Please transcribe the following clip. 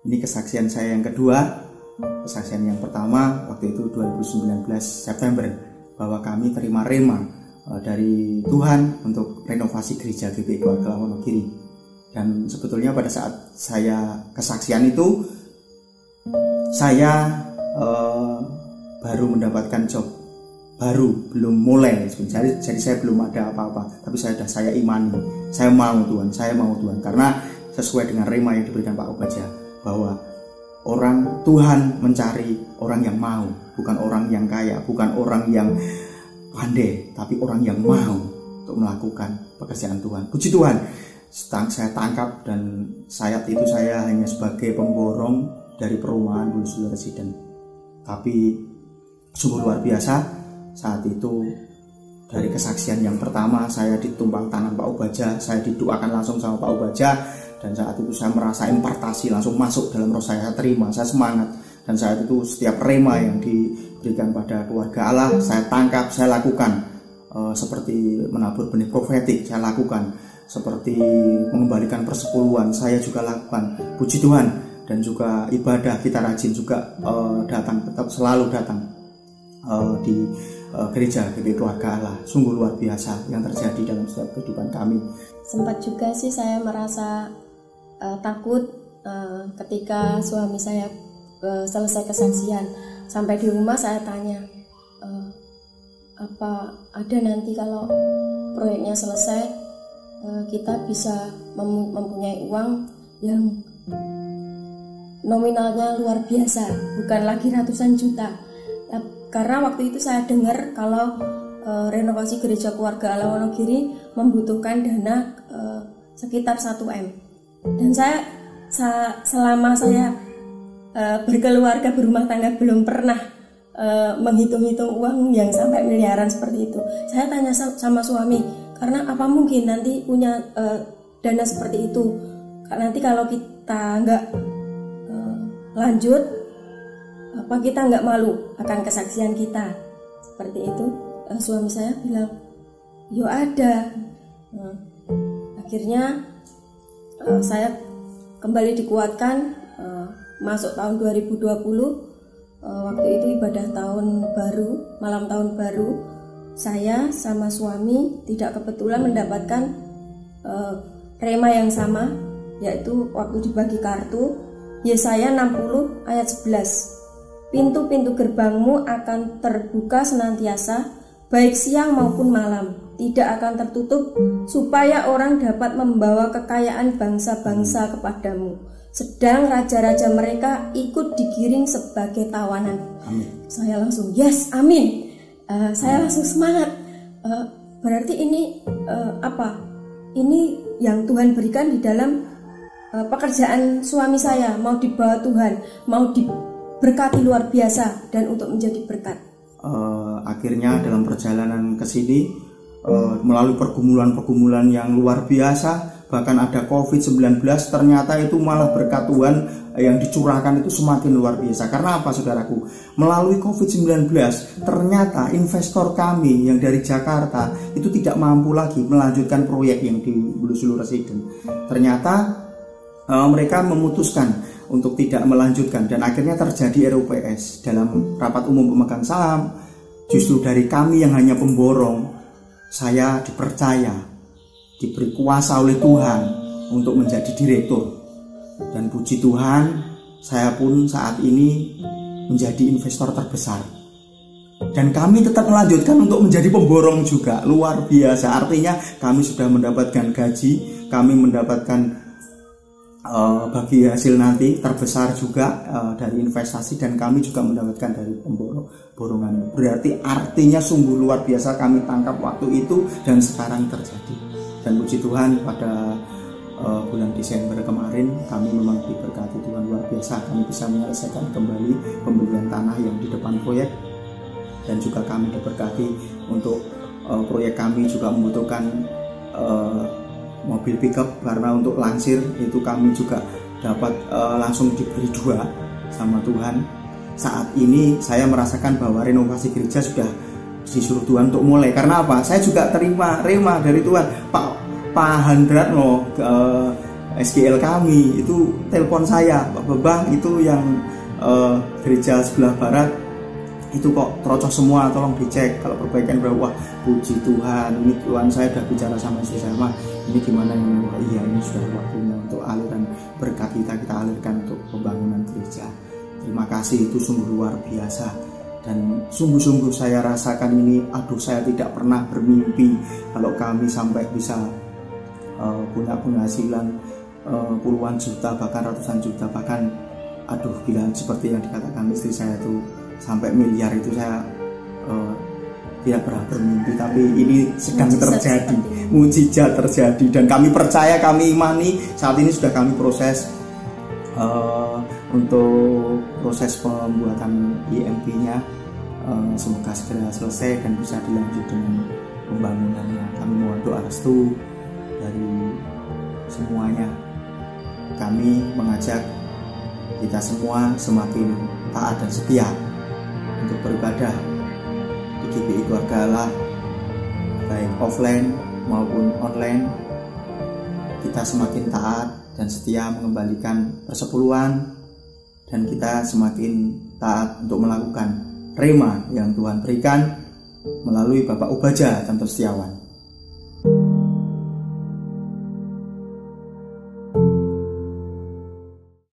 Ini kesaksian saya yang kedua. Kesaksian yang pertama waktu itu 2019 September bahwa kami terima rema dari Tuhan untuk renovasi gereja GBI Keluarga Allah Wonogiri. Dan sebetulnya pada saat saya kesaksian itu saya baru mendapatkan job, belum mulai. Jadi saya belum ada apa-apa, tapi saya imani, saya mau Tuhan karena sesuai dengan rema yang diberikan Pak Obaja bahwa orang Tuhan mencari orang yang mau, bukan orang yang kaya, bukan orang yang pandai, tapi orang yang mau untuk melakukan pekerjaan Tuhan. Puji Tuhan, saya tangkap dan saat itu saya hanya sebagai pemborong dari perumahan Bulusulu Residen. Tapi sungguh luar biasa saat itu. Dari kesaksian yang pertama saya ditumpang tangan Pak Obaja, saya didoakan langsung sama Pak Obaja, dan saat itu saya merasa impartasi langsung masuk dalam roh saya terima, saya semangat. Dan saat itu setiap rema yang diberikan pada keluarga Allah saya tangkap, saya lakukan. Seperti menabur benih profetik saya lakukan, seperti mengembalikan persepuluhan saya juga lakukan. Puji Tuhan. Dan juga ibadah kita rajin juga datang, tetap selalu datang di gereja GBI Keluarga Allah. Sungguh luar biasa yang terjadi dalam setiap kehidupan kami. Sempat juga sih saya merasa takut ketika suami saya selesai kesaksian. Sampai di rumah saya tanya, apa ada nanti kalau proyeknya selesai kita bisa mempunyai uang yang nominalnya luar biasa, bukan lagi ratusan juta. Karena waktu itu saya dengar kalau renovasi gereja Keluarga Allah Wonogiri membutuhkan dana sekitar 1M. Dan saya selama saya berkeluarga, berumah tangga, belum pernah menghitung-hitung uang yang sampai miliaran seperti itu. Saya tanya sama suami, karena apa mungkin nanti punya dana seperti itu, nanti kalau kita nggak lanjut, apa kita nggak malu akan kesaksian kita seperti itu. Suami saya bilang, yo ada. Akhirnya saya kembali dikuatkan. Masuk tahun 2020, waktu itu ibadah tahun baru, malam tahun baru, saya sama suami tidak kebetulan mendapatkan rema yang sama, yaitu waktu dibagi kartu Yesaya 60 ayat 11. Pintu-pintu gerbangmu akan terbuka senantiasa, baik siang maupun malam, tidak akan tertutup, supaya orang dapat membawa kekayaan bangsa-bangsa kepadamu, sedang raja-raja mereka ikut digiring sebagai tawanan. Amin. Saya langsung yes, amin. Saya langsung semangat. Berarti ini apa? Ini yang Tuhan berikan di dalam pekerjaan suami saya, mau dibawa Tuhan, mau diberkati luar biasa dan untuk menjadi berkat. Akhirnya dalam perjalanan ke sini melalui pergumulan-pergumulan yang luar biasa, bahkan ada COVID-19, ternyata itu malah berkat Tuhan yang dicurahkan itu semakin luar biasa. Karena apa, saudaraku? Melalui COVID-19 ternyata investor kami yang dari Jakarta itu tidak mampu lagi melanjutkan proyek yang di Bulusulu Residen. Ternyata mereka memutuskan untuk tidak melanjutkan, dan akhirnya terjadi RUPS dalam rapat umum pemegang saham. Justru dari kami yang hanya pemborong, saya dipercaya, diberi kuasa oleh Tuhan untuk menjadi direktur. Dan puji Tuhan, saya pun saat ini menjadi investor terbesar. Dan kami tetap melanjutkan untuk menjadi pemborong juga. Luar biasa, artinya kami sudah mendapatkan gaji, kami mendapatkan bagi hasil nanti terbesar juga dari investasi, dan kami juga mendapatkan dari borongan. Berarti artinya sungguh luar biasa kami tangkap waktu itu dan sekarang terjadi. Dan puji Tuhan pada bulan Desember kemarin kami memang diberkati Tuhan luar biasa. Kami bisa menyelesaikan kembali pembelian tanah yang di depan proyek, dan juga kami diberkati untuk proyek kami juga membutuhkan mobil pickup, karena untuk lansir itu kami juga dapat langsung diberi 2 sama Tuhan. Saat ini saya merasakan bahwa renovasi gereja sudah disuruh Tuhan untuk mulai. Karena apa? Saya juga terima rema dari Tuhan. Pak Handratno SGL kami itu telepon saya, Pak Bambang itu yang gereja sebelah barat itu kok terocos semua, tolong dicek kalau perbaikan berapa. Wah, puji Tuhan, ini Tuhan saya udah bicara sama istri saya, mah ini gimana ini? Wah, iya ini sudah waktunya untuk aliran berkat kita alirkan untuk pembangunan gereja. Terima kasih, itu sungguh luar biasa. Dan sungguh-sungguh saya rasakan ini, aduh saya tidak pernah bermimpi kalau kami sampai bisa punya penghasilan puluhan juta, bahkan ratusan juta, bahkan aduh bila seperti yang dikatakan istri saya itu sampai miliar, itu saya tidak pernah bermimpi, tapi ini sedang terjadi, mujizat terjadi, dan kami percaya, kami imani. Saat ini sudah kami proses untuk proses pembuatan IMP-nya, semoga segera selesai dan bisa dilanjut dengan pembangunannya. Kami mohon doa restu dari semuanya. Kami mengajak kita semua semakin taat dan setia untuk beribadah di GBI Keluarga Allah, baik offline maupun online. Kita semakin taat dan setia mengembalikan persepuluhan, dan kita semakin taat untuk melakukan rema yang Tuhan berikan melalui Bapak Ubaja Tanto Setiawan.